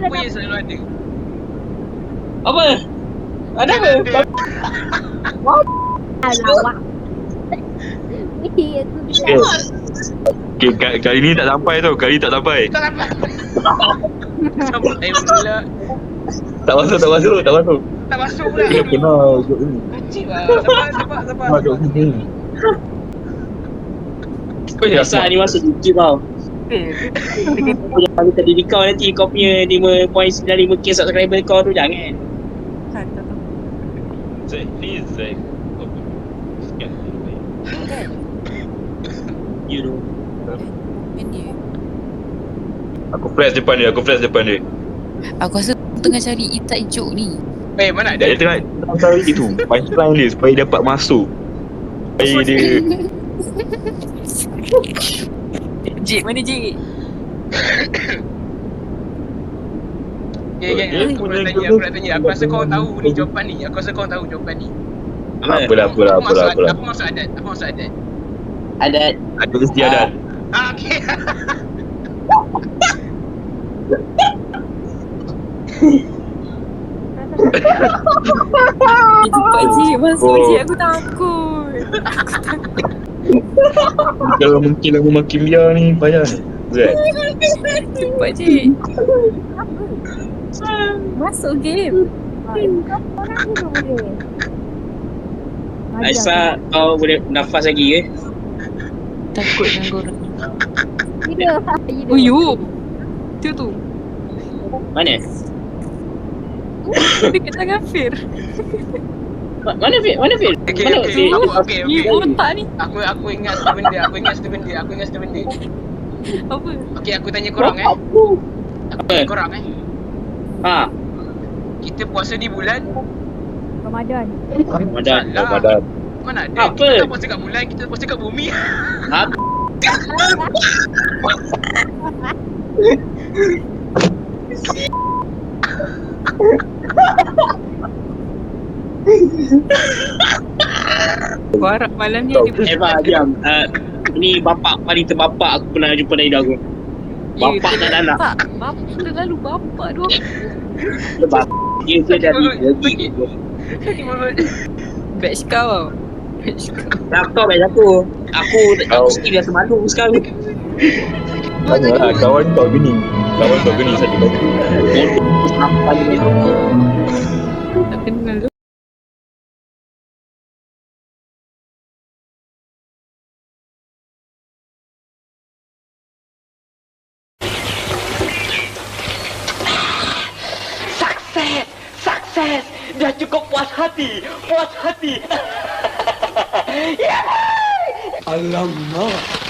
Apa yang selalu ada? Apa? Ada apa? Lawak. Aku bilang. Okay, kali ni tak sampai tau. Kali ni tak sampai. Tak dapat. Sampai pula. Tak masuk. Tak masuk pula. Kena pernah duduk ni. Kacik lah. Sabar. Duduk ni. Biasa ni masuk sikit tau. Kau jangan minta diri kau nanti kau punya 5.95k subscriber kau tu jangan. Zack ni Zack. Sekian. You know. Aku flash depan dia. Aku rasa tengah cari inside joke ni. Mana ada? Dia tengah cari itu. Punchline dia supaya dapat masuk. Supaya dia Jik, mana Jik? Aku nak tanya. Aku rasa kau tahu ni jawapan ni. Apalah. Aku masuk adat. Adat. Ada mesti ada. Okay. Cepat Jik, masuk Jik, aku takut. Kalau mungkin aku makin biar ni payah ni. Zack. Cepat Jik. Masuk game. Orang tu boleh. Aisyah, kau boleh nafas lagi ke? Takut dengan korang. Tidak. Oh you. Tu. Mana? Dekat tangan Fir. Mana Fir? Okay. You otak ni. Aku ingat satu benda. Apa? Okay, aku tanya korang Ha. Kita puasa di bulan Ramadan. Ramadan. mana ada? Apa? Kita puasa kat bulan, kita puasa kat bumi. Apa? Aku harap malam ni ada Eva, diam. Ni bapak paling terbapak aku pernah jumpa dari hidup aku. Bapak tak ada anak. Bapak terlalu bapak dua. Sebab dia tu jadi Batch kau. Batch kau. laptop batch aku. Aku sendiri rasa malu sekarang. Tanyalah kawan kau gini satu lagi. Sampai ni. Tak kenal tu. Sukses. Dah cukup puas hati. Alamak.